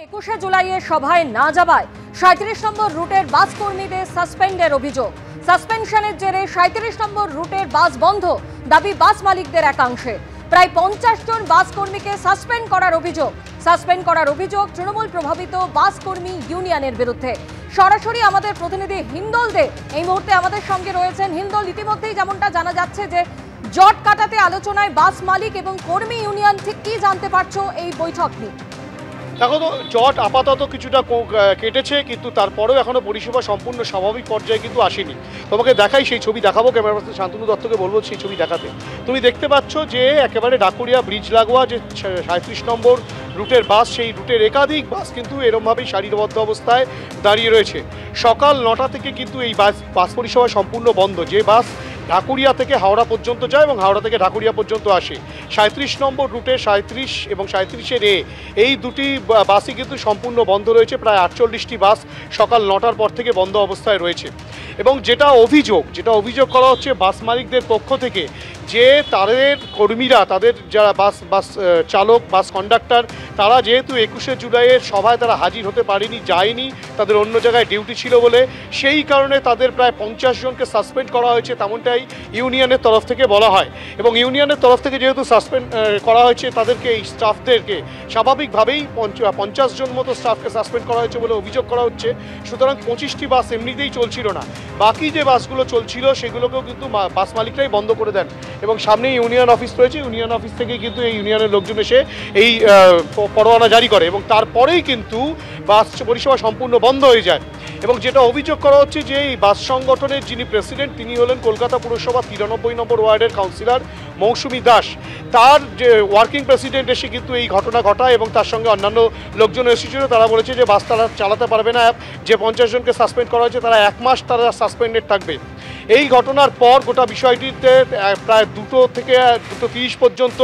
21শে জুলাইয়ের সভায় না যাওয়ায় ৩৭ নম্বর রুটের বাস কর্মীদের সাসপেন্ডের অভিযোগ। সাসপেনশনের জেরে ৩৭ নম্বর রুটের বাস বন্ধ, দাবি বাস মালিকদের একাংশে। প্রায় ৫০ জন বাস কর্মীকে সাসপেন্ড করার অভিযোগ তৃণমূল প্রভাবিত বাস কর্মী ইউনিয়নের বিরুদ্ধে। সরাসরি আমাদের প্রতিনিধি হিন্দল দে এই মুহূর্তে আমাদের সঙ্গে রয়েছেন। হিন্দল, ইতিমধ্যেই যেমনটা জানা যাচ্ছে যে জট কাটাতে আলোচনায় বাস মালিক এবং কর্মী ইউনিয়ন, ঠিক কি জানতে পারছো এই বৈঠক নিয়ে? দেখো তো, জট আপাতত কিছুটা কেটেছে, কিন্তু তারপরেও এখনো পরিষেবা সম্পূর্ণ স্বাভাবিক পর্যায়ে কিন্তু আসেনি। তোমাকে দেখাই, সেই ছবি দেখাবো, ক্যামেরা পার্সন শান্তনু দত্তকে বলবো সেই ছবি দেখাতে। তুমি দেখতে পাচ্ছ যে একেবারে ডাকুরিয়া ব্রিজ লাগোয়া যে ৩৭ নম্বর রুটের বাস, সেই রুটের একাধিক বাস কিন্তু এরমভাবেই সারিবদ্ধ অবস্থায় দাঁড়িয়ে রয়েছে। সকাল ৯টা থেকে কিন্তু এই বাস পরিষেবা সম্পূর্ণ বন্ধ। যে বাস ঢাকুরিয়া থেকে হাওড়া পর্যন্ত যায় এবং হাওড়া থেকে ঢাকুরিয়া পর্যন্ত আসে, ৩৭ নম্বর রুটে ৩৭ এবং ৩৭-এর এই দুটি বাসই কিন্তু সম্পূর্ণ বন্ধ রয়েছে। প্রায় ৪৮টি বাস সকাল 9টার পর থেকে বন্ধ অবস্থায় রয়েছে। এবং যেটা অভিযোগ করা হচ্ছে বাস মালিকদের পক্ষ থেকে, যে তাদের কর্মীরা, তাদের যারা বাস চালক, বাস কন্ডাক্টর, তারা যেহেতু 21শে জুলাইয়ের সভায় তারা হাজির হতে যায়নি, তাদের অন্য জায়গায় ডিউটি ছিল বলে, সেই কারণে তাদের প্রায় ৫০ জনকে সাসপেন্ড করা হয়েছে, তেমনটাই ইউনিয়নের তরফ থেকে বলা হয়। এবং ইউনিয়নের তরফ থেকে যেহেতু সাসপেন্ড করা হয়েছে, তাদেরকে, এই স্টাফদেরকে স্বাভাবিকভাবেই ৫০ জন মতো স্টাফকে সাসপেন্ড করা হয়েছে বলে অভিযোগ করা হচ্ছে। সুতরাং 25টি বাস এমনিতেই চলছিল না, বাকি যে বাসগুলো চলছিল সেগুলোকেও কিন্তু বাস মালিকরাই বন্ধ করে দেন। এবং সামনে ইউনিয়ন অফিস রয়েছে, ইউনিয়ন অফিস থেকেই কিন্তু এই ইউনিয়নের লোকজন এসে এই পরোয়ানা জারি করে এবং তারপরেই কিন্তু বাস পরিষেবা সম্পূর্ণ বন্ধ হয়ে যায়। এবং যেটা অভিযোগ করা হচ্ছে যে এই বাস সংগঠনের যিনি প্রেসিডেন্ট, তিনি হলেন কলকাতা পুরসভা 93 নম্বর ওয়ার্ডের কাউন্সিলর মৌসুমী দাস। তার যে ওয়ার্কিং প্রেসিডেন্ট এসে কিন্তু এই ঘটনা ঘটায় এবং তার সঙ্গে অন্যান্য লোকজন এসেছিল। তারা বলেছে যে বাস তারা চালাতে পারবে না, যে ৫০ জনকে সাসপেন্ড করা হয়েছে তারা 1 মাস তারা সাসপেন্ডেড থাকবে। এই ঘটনার পর গোটা বিষয়টিতে প্রায় 2টো থেকে 2:30 পর্যন্ত,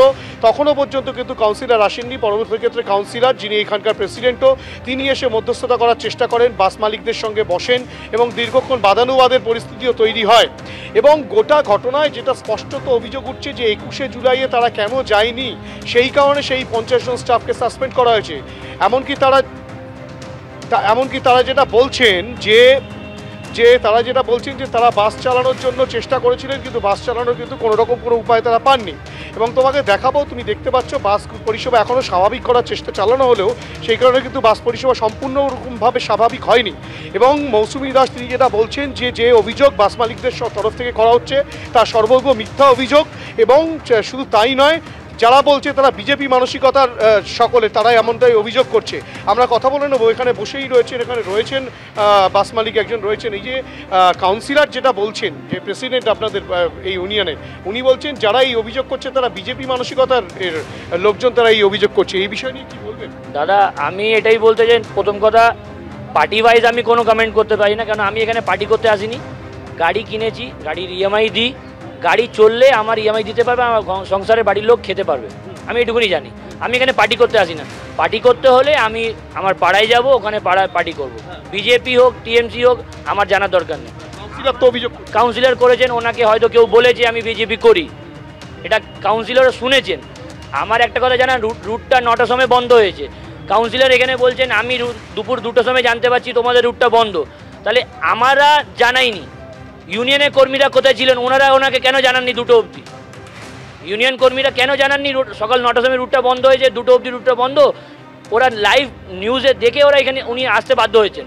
তখনও পর্যন্ত কিন্তু কাউন্সিলর আসেননি। পরবর্তী ক্ষেত্রে কাউন্সিলর, যিনি এখানকার প্রেসিডেন্টও, তিনি এসে মধ্যস্থতা করার চেষ্টা করেন, বাস মালিকদের সঙ্গে বসেন এবং দীর্ঘক্ষণ বাদানুবাদের পরিস্থিতিও তৈরি হয়। এবং গোটা ঘটনায় যেটা স্পষ্টত অভিযোগ উঠছে যে 21শে জুলাইয়ে তারা কেন যায়নি, সেই কারণে সেই ৫০ জন স্টাফকে সাসপেন্ড করা হয়েছে। এমনকি তারা যেটা বলছেন যে তারা বাস চালানোর জন্য চেষ্টা করেছিলেন, কিন্তু বাস চালানোর কিন্তু কোনো উপায় তারা পাননি। এবং তোমাকে দেখাবো, তুমি দেখতে পাচ্ছ বাস পরিষেবা এখনও স্বাভাবিক করার চেষ্টা চালানো হলেও সেই কারণে কিন্তু বাস পরিষেবা সম্পূর্ণরকমভাবে স্বাভাবিক হয়নি। এবং মৌসুমী দাস তিনি যেটা বলছেন যে অভিযোগ বাস মালিকদের তরফ থেকে করা হচ্ছে তা সর্বৈব মিথ্যা অভিযোগ। এবং শুধু তাই নয়, যারা বলছে তারা বিজেপি মানসিকতার সকলে, তারাই এমনটাই অভিযোগ করছে। আমরা কথা বলে নেবো, এখানে বসেই এখানে রয়েছেন বাস মালিক একজন রয়েছেন। এই যে কাউন্সিলর যেটা বলছেন, যে প্রেসিডেন্ট আপনাদের এই ইউনিয়নে, উনি বলছেন যারা এই অভিযোগ করছে তারা বিজেপি মানসিকতার লোকজন, তারা এই অভিযোগ করছে। এই বিষয় নিয়ে কি বলবেন? দাদা, আমি এটাই বলতে চাই, প্রথম কথা, পার্টি ওয়াইজ আমি কোনো কমেন্ট করতে পারি না, কারণ আমি এখানে পার্টি করতে আসিনি। গাড়ি কিনেছি, গাড়ির ইএমআই দিই, গাড়ি চললে আমার ইএমআই দিতে পারবে, আমার সংসারে বাড়ির লোক খেতে পারবে, আমি এটুকুনি জানি। আমি এখানে পার্টি করতে আসি না। পার্টি করতে হলে আমি আমার পাড়ায় যাব, ওখানে পাড়ায় পার্টি করব। বিজেপি হোক, টিএমসি হোক, আমার জানার দরকার নেই। কাউন্সিলর করেছেন, ওনাকে হয়তো কেউ বলেছে আমি বিজেপি করি, এটা কাউন্সিলর শুনেছেন। আমার একটা কথা জানা, রুটটা 9টার সময় বন্ধ হয়েছে। কাউন্সিলর এখানে বলছেন আমি দুপুর 2টোর সময় জানতে পারছি তোমাদের রুটটা বন্ধ। তাহলে আমরা জানাইনি, ইউনিয়নের কর্মীরা কোথায় ছিলেন? ওনাকে কেন জানাননি 2টো অবধি? ইউনিয়ন কর্মীরা কেন জানাননি সকাল 9টার সময় রুটটা বন্ধ হয়েছে, 2টো অবধি রুটটা বন্ধ? ওরা লাইভ নিউজে দেখে উনি আসতে বাধ্য হয়েছেন।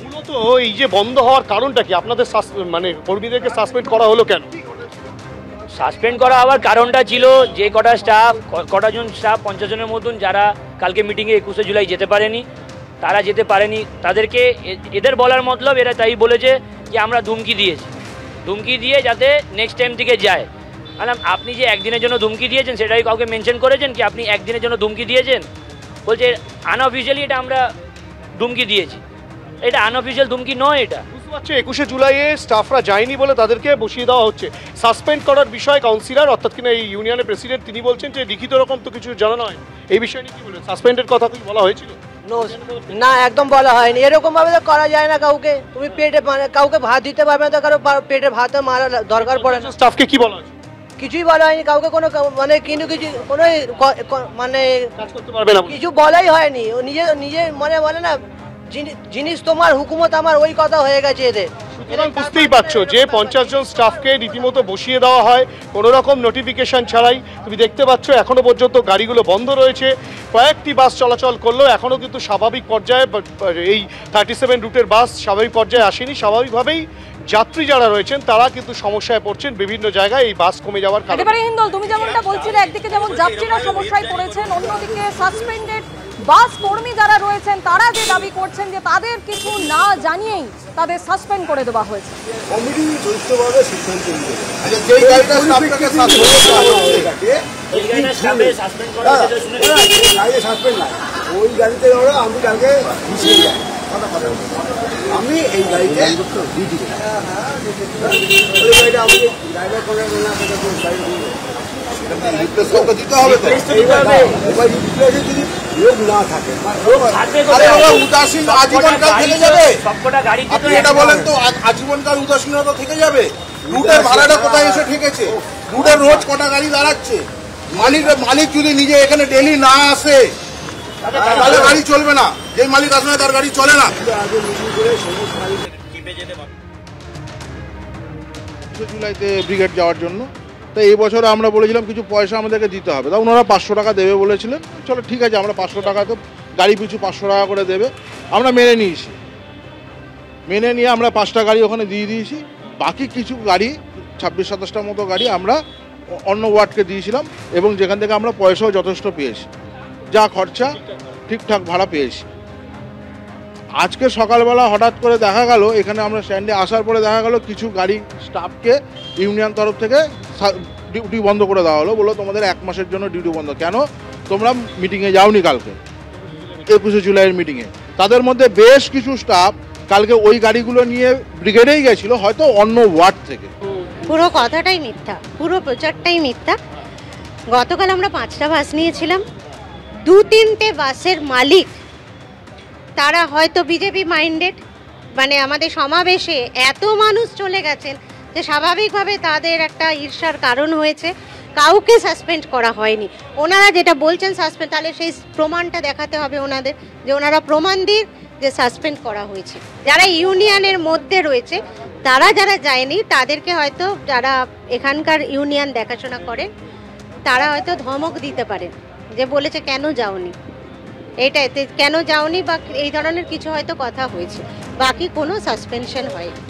মূলত এই যে বন্ধ হওয়ার কারণটা কি? আপনাদের কর্মীদেরকে সাসপেন্ড করা হলো কেন? সাসপেন্ড করা হওয়ার কারণটা ছিল যে কটা জন স্টাফ 50 জনের মতন যারা কালকে মিটিংয়ে 21শে জুলাই যেতে পারেনি, তাদেরকে এদের বলার মতলব, এরা তাই বলেছে যে আমরা ধুমকি দিয়ে যাতে নেক্সট টাইম থেকে যায়। আপনি যে একদিনের জন্য ধুমকি দিয়েছেন সেটাই কাউকে মেনশন করেছেন কি আপনি একদিনের জন্য ধুমকি দিয়েছেন? বলছে আনঅফিসিয়ালি এটা আমরা ধুমকি দিয়েছি, এটা আনঅফিসিয়াল ধুমকি নয়। এটা বুঝতে পারছি 21শে জুলাইয়ে স্টাফরা যায়নি বলে তাদেরকে বসিয়ে দেওয়া হচ্ছে। সাসপেন্ড করার বিষয়ে কাউন্সিলর, অর্থাৎ কিনা এই ইউনিয়নের প্রেসিডেন্ট, তিনি বলছেন যে লিখিত রকম তো কিছু জানানো হয়। এই বিষয়ে নিয়ে কি বলবেন? সাসপেন্ডের কথা কি বলা হয়েছিল? না, একদম বলা হয়নি। এরকম ভাবে তো করা যায় না। কাউকে তুমি কাউকে ভাত দিতে পারবে না, তো কারো পেটে ভাত মারা দরকার পড়ে না। স্টাফকে কি বলা হয়েছে? কিছুই বলা হয়নি কাউকে, কোনো মানে কিন্তু কিছু কোনো মানে কাজ করতে পারবে না। কিছু বলাই হয়নি। ও নিজে নিজে মনে বলে না জিনিস তোমার, হুকুমত আমার, ওই কথা হয়ে গেছে এদের। সুতরাং বুঝতেই পারছো যে 50 জন স্টাফকে রীতিমতো বসিয়ে দেওয়া হয় কোনো রকম নোটিফিকেশন ছাড়াই। তুমি দেখতে পাচ্ছ এখনো পর্যন্ত গাড়িগুলো বন্ধ রয়েছে, কয়েকটি বাস চলাচল করলেও এখনো কিন্তু স্বাভাবিক পর্যায়ে এই 37 রুটের বাস স্বাভাবিক পর্যায়ে আসেনি। স্বাভাবিকভাবেই যাত্রী যারা রয়েছেন তারা কিন্তু সমস্যায় পড়ছেন বিভিন্ন জায়গায় এই বাস কমে যাওয়ার কারণে। একেবারে হিন্দল, তুমি যেমনটা বলছিলে একদিকে যেমন যাত্রীরা সমস্যায় পড়েছেন, অন্যদিকে সাসপেন্ডেড বাস কর্মী যারা রয়েছেন তারা যে দাবি করছেন যে তাদের কিছু না জানিয়েই তাদের সাসপেন্ড করে দেওয়া হয়েছে। কমিটি সুষ্ঠুভাবে সিদ্ধান্ত নিতে হবে। যেই গাড়িটা স্টাফটাকে সাসপেন্ড না, ওই গাড়িতে ওরা আমি কালকে মিশিয়ে যাই, আমি এই গাড়িতে ডিউটি করি, ওই গাড়িটা আমি ড্রাইভার করে দিতে হবে। যদি লোক না থাকে উদাসীন আজীবনকাল থেকে যাবে। আপনি এটা বলেন তো, আজীবনকাল উদাসীনতা থেকে যাবে? রুটের ভাড়াটা কোথায় এসে ঠেকেছে? রুটের রোজ কটা গাড়ি দাঁড়াচ্ছে? মালিক যদি নিজে এখানে ডেলি না আসে তাহলে গাড়ি চলবে না। যে মালিক আসবে না তার গাড়ি চলে না। জুলাইতে ব্রিগেড যাওয়ার জন্য, তো এই বছর আমরা বলেছিলাম কিছু পয়সা আমাদেরকে দিতে হবে, তা ওনারা 500 টাকা দেবে বলেছিলেন। চলো ঠিক আছে, আমরা 500 টাকা, তো গাড়ি পিছু 500 টাকা করে দেবে, আমরা মেনে নিয়েছি। মেনে নিয়ে আমরা 5টা গাড়ি ওখানে দিয়ে দিয়েছি। বাকি কিছু গাড়ি 26-27টার মতো গাড়ি আমরা অন্য ওয়ার্ডকে দিয়েছিলাম, এবং যেখান থেকে আমরা পয়সাও যথেষ্ট পেয়েছি, যা খরচা ঠিকঠাক ভাড়া পেয়েছি। আজকে সকালবেলা হঠাৎ করে দেখা গেল, এখানে আমরা স্ট্যান্ডে আসার পরে দেখা গেল কিছু গাড়ি স্টাফকে ইউনিয়ন তরফ থেকে ডিউটি বন্ধ করে দেওয়া হলো। বললো তোমাদের 1 মাসের জন্য ডিউটি বন্ধ। কেন? তোমরা মিটিংয়ে যাওনি কালকে 21শে জুলাইয়ের মিটিংয়ে। তাদের মধ্যে বেশ কিছু স্টাফ কালকে ওই গাড়িগুলো নিয়ে ব্রিগেডেই গেছিলো, হয়তো অন্য ওয়ার্ড থেকে। পুরো কথাটাই মিথ্যা, পুরো প্রচারটাই মিথ্যা। গতকাল আমরা 5টা বাস নিয়েছিলাম, 2-3টে বাসের মালিক তারা হয়তো বিজেপি মাইন্ডেড, মানে আমাদের সমাবেশে এত মানুষ চলে গেছেন যে স্বাভাবিকভাবে তাদের একটা ঈর্ষার কারণ হয়েছে। কাউকে সাসপেন্ড করা হয়নি। ওনারা যেটা বলছেন সাসপেন্ড, তাহলে সেই প্রমাণটা দেখাতে হবে ওনাদের, যে ওনারা প্রমাণ দিন যে সাসপেন্ড করা হয়েছে। যারা ইউনিয়নের মধ্যে রয়েছে তারা যারা যায়নি তাদেরকে হয়তো যারা এখানকার ইউনিয়ন দেখাশোনা করেন তারা হয়তো ধমক দিতে পারেন, যে বলেছে কেন যাওনি, এটাতে কেন যাওনি বা এই ধরনের কিছু হয়তো কথা হয়েছে, বাকি কোনো সাসপেনশন হয়নি।